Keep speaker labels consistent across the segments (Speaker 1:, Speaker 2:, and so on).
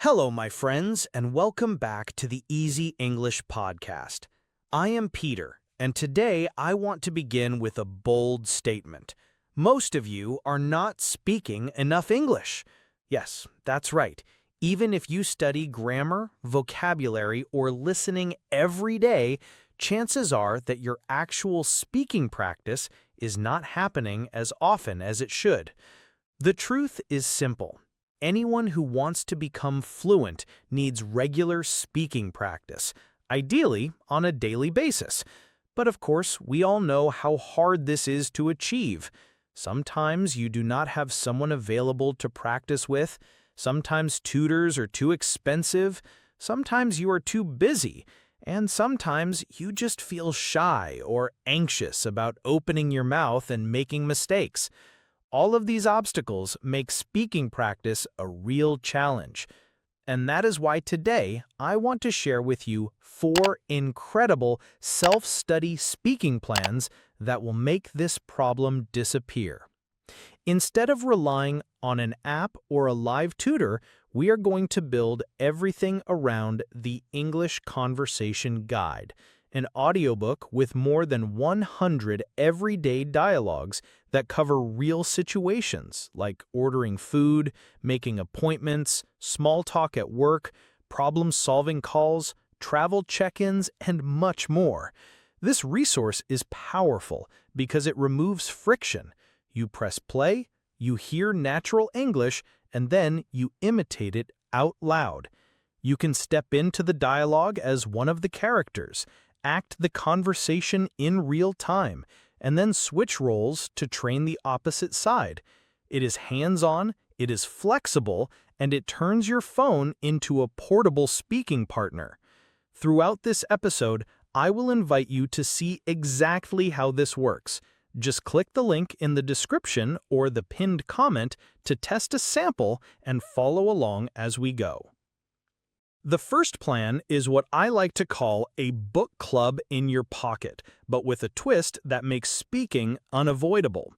Speaker 1: Hello, my friends, and welcome back to the Easy English Podcast. I am Peter, and today I want to begin with a bold statement. Most of you are not speaking enough English. Yes, that's right. Even if you study grammar, vocabulary, or listening every day, chances are that your actual speaking practice is not happening as often as it should. The truth is simple. Anyone who wants to become fluent needs regular speaking practice, ideally on a daily basis. But of course, we all know how hard this is to achieve. Sometimes you do not have someone available to practice with. Sometimes tutors are too expensive. Sometimes you are too busy. And sometimes you just feel shy or anxious about opening your mouth and making mistakes. All of these obstacles make speaking practice a real challenge. And that is why today I want to share with you 4 incredible self-study speaking plans that will make this problem disappear. Instead of relying on an app or a live tutor, we are going to build everything around the English Conversation Guide, an audiobook with more than 100 everyday dialogues that cover real situations like ordering food, making appointments, small talk at work, problem-solving calls, travel check-ins, and much more. This resource is powerful because it removes friction. You press play, you hear natural English, and then you imitate it out loud. You can step into the dialogue as one of the characters, act the conversation in real time, and then switch roles to train the opposite side. It is hands-on, it is flexible, and it turns your phone into a portable speaking partner. Throughout this episode, I will invite you to see exactly how this works. Just click the link in the description or the pinned comment to test a sample and follow along as we go. The first plan is what I like to call a book club in your pocket, but with a twist that makes speaking unavoidable.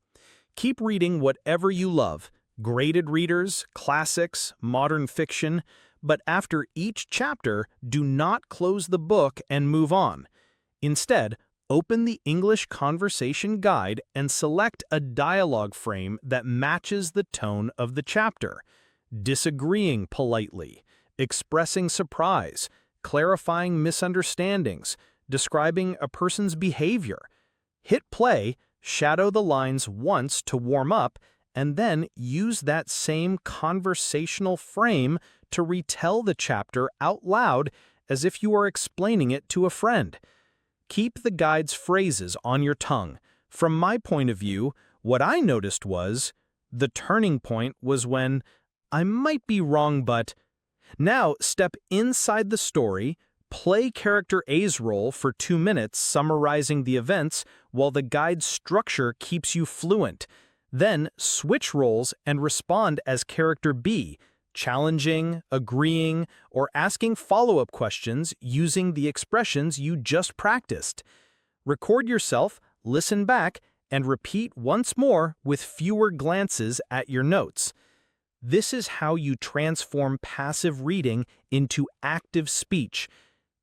Speaker 1: Keep reading whatever you love, graded readers, classics, modern fiction, but after each chapter, do not close the book and move on. Instead, open the English Conversation Guide and select a dialogue frame that matches the tone of the chapter. Disagreeing politely, expressing surprise, clarifying misunderstandings, describing a person's behavior. Hit play, shadow the lines once to warm up, and then use that same conversational frame to retell the chapter out loud as if you are explaining it to a friend. Keep the guide's phrases on your tongue. From my point of view, what I noticed was, the turning point was when, I might be wrong, but... Now, step inside the story, play character A's role for 2 minutes summarizing the events while the guide's structure keeps you fluent. Then, switch roles and respond as character B, challenging, agreeing, or asking follow-up questions using the expressions you just practiced. Record yourself, listen back, and repeat once more with fewer glances at your notes. This is how you transform passive reading into active speech.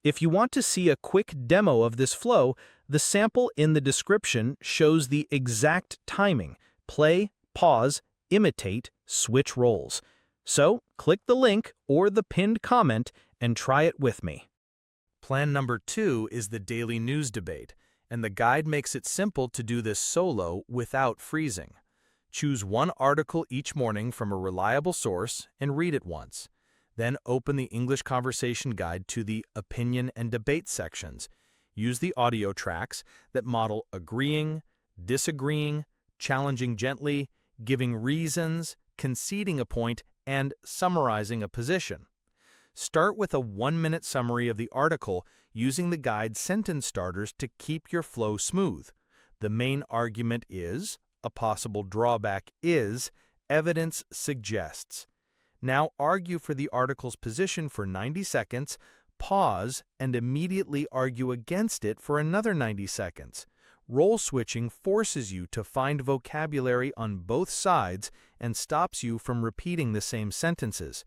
Speaker 1: If you want to see a quick demo of this flow, the sample in the description shows the exact timing: play, pause, imitate, switch roles. So, click the link or the pinned comment and try it with me. Plan number 2 is the daily news debate, and the guide makes it simple to do this solo without freezing. Choose one article each morning from a reliable source and read it once. Then open the English Conversation Guide to the Opinion and Debate sections. Use the audio tracks that model agreeing, disagreeing, challenging gently, giving reasons, conceding a point, and summarizing a position. Start with a 1-minute summary of the article using the guide's sentence starters to keep your flow smooth. The main argument is, a possible drawback is, evidence suggests. Now argue for the article's position for 90 seconds, pause, and immediately argue against it for another 90 seconds. Role switching forces you to find vocabulary on both sides and stops you from repeating the same sentences.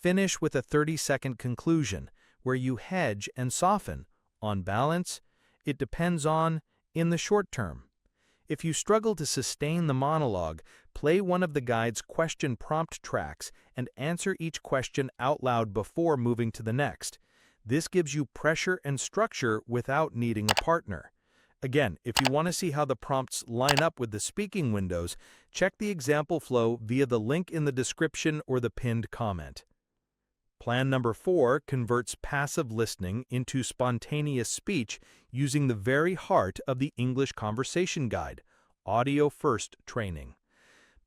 Speaker 1: Finish with a 30-second conclusion, where you hedge and soften. On balance, it depends on, in the short term. If you struggle to sustain the monologue, play one of the guide's question prompt tracks and answer each question out loud before moving to the next. This gives you pressure and structure without needing a partner. Again, if you want to see how the prompts line up with the speaking windows, check the example flow via the link in the description or the pinned comment. Plan number 4 converts passive listening into spontaneous speech using the very heart of the English Conversation Guide, audio-first training.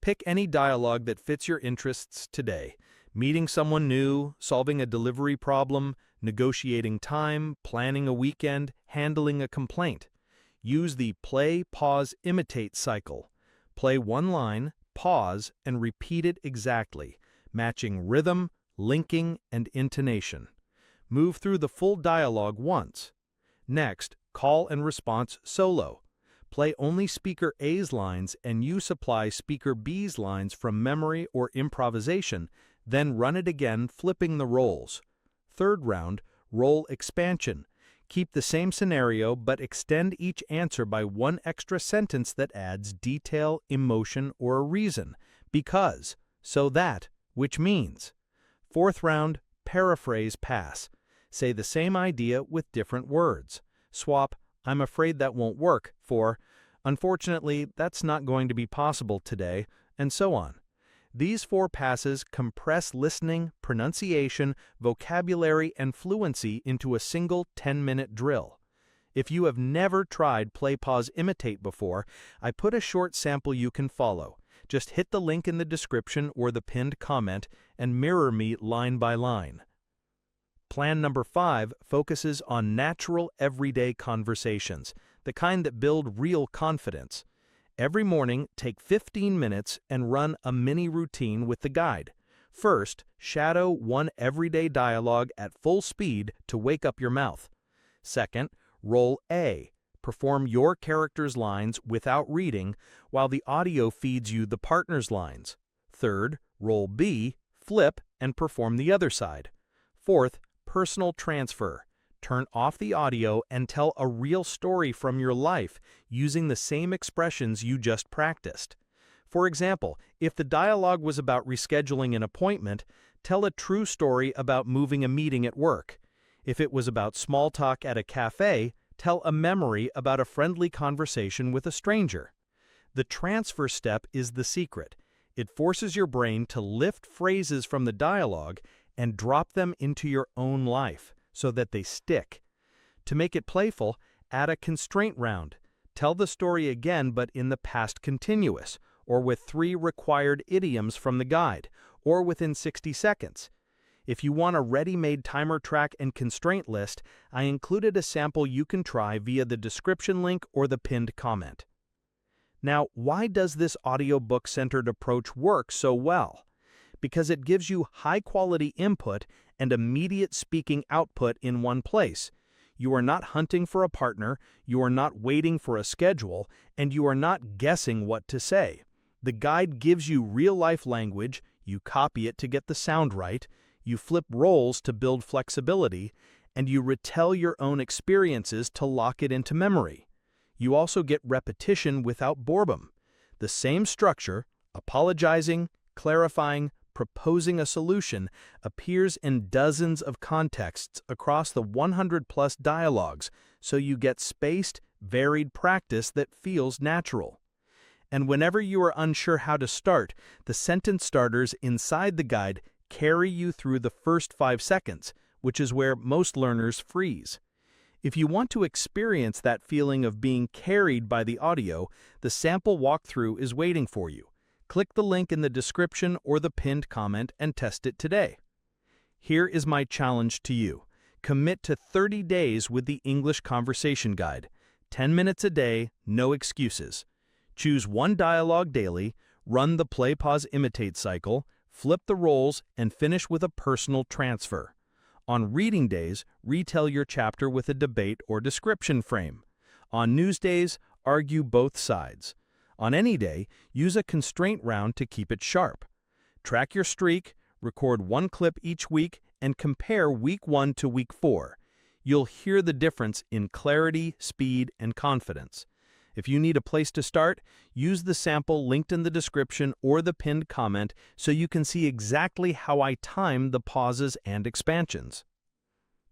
Speaker 1: Pick any dialogue that fits your interests today: meeting someone new, solving a delivery problem, negotiating time, planning a weekend, handling a complaint. Use the play, pause, imitate cycle. Play one line, pause, and repeat it exactly, matching rhythm, linking, and intonation. Move through the full dialogue once. Next, call and response solo. Play only speaker A's lines and you supply speaker B's lines from memory or improvisation, then run it again, flipping the roles. Third round, role expansion. Keep the same scenario but extend each answer by one extra sentence that adds detail, emotion, or a reason. Because, so that, which means. Fourth round, paraphrase pass. Say the same idea with different words. Swap "I'm afraid that won't work" for "Unfortunately, that's not going to be possible today," and so on. These 4 passes compress listening, pronunciation, vocabulary, and fluency into a single 10-minute drill. If you have never tried Play, Pause, Imitate before, I put a short sample you can follow. Just hit the link in the description or the pinned comment and mirror me line by line. Plan number 5 focuses on natural, everyday conversations, the kind that build real confidence. Every morning, take 15 minutes and run a mini routine with the guide. First, shadow one everyday dialogue at full speed to wake up your mouth. Second, role A. Perform your character's lines without reading, while the audio feeds you the partner's lines. Third, role B. Flip and perform the other side. Fourth, personal transfer. Turn off the audio and tell a real story from your life using the same expressions you just practiced. For example, if the dialogue was about rescheduling an appointment, tell a true story about moving a meeting at work. If it was about small talk at a cafe, tell a memory about a friendly conversation with a stranger. The transfer step is the secret. It forces your brain to lift phrases from the dialogue and drop them into your own life so that they stick. To make it playful, add a constraint round. Tell the story again but in the past continuous, or with 3 required idioms from the guide, or within 60 seconds. If you want a ready-made timer track and constraint list, I included a sample you can try via the description link or the pinned comment. Now, why does this audiobook-centered approach work so well? Because it gives you high-quality input and immediate speaking output in one place. You are not hunting for a partner, you are not waiting for a schedule, and you are not guessing what to say. The guide gives you real-life language, you copy it to get the sound right, you flip roles to build flexibility, and you retell your own experiences to lock it into memory. You also get repetition without boredom. The same structure, apologizing, clarifying, proposing a solution, appears in dozens of contexts across the 100-plus dialogues, so you get spaced, varied practice that feels natural. And whenever you are unsure how to start, the sentence starters inside the guide carry you through the first 5 seconds, which is where most learners freeze. If you want to experience that feeling of being carried by the audio, the sample walkthrough is waiting for you. Click the link in the description or the pinned comment and test it today. Here is my challenge to you. Commit to 30 days with the English Conversation Guide. 10 minutes a day, no excuses. Choose one dialogue daily, run the Play, Pause, Imitate cycle, flip the roles, and finish with a personal transfer. On reading days, retell your chapter with a debate or description frame. On news days, argue both sides. On any day, use a constraint round to keep it sharp. Track your streak, Record one clip each week and compare week 1 to week 4. You'll hear the difference in clarity, speed, and confidence. If you need a place to start, use the sample linked in the description or the pinned comment so you can see exactly how I time the pauses and expansions.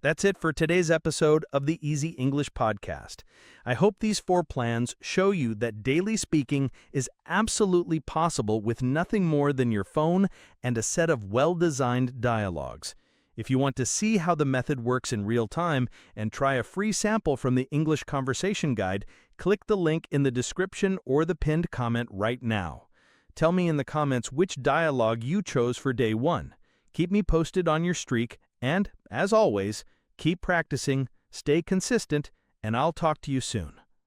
Speaker 1: That's it for today's episode of the Easy English Podcast. I hope these 4 plans show you that daily speaking is absolutely possible with nothing more than your phone and a set of well-designed dialogues. If you want to see how the method works in real time and try a free sample from the English Conversation Guide, click the link in the description or the pinned comment right now. Tell me in the comments which dialogue you chose for day 1. Keep me posted on your streak, and, as always, keep practicing, stay consistent, and I'll talk to you soon.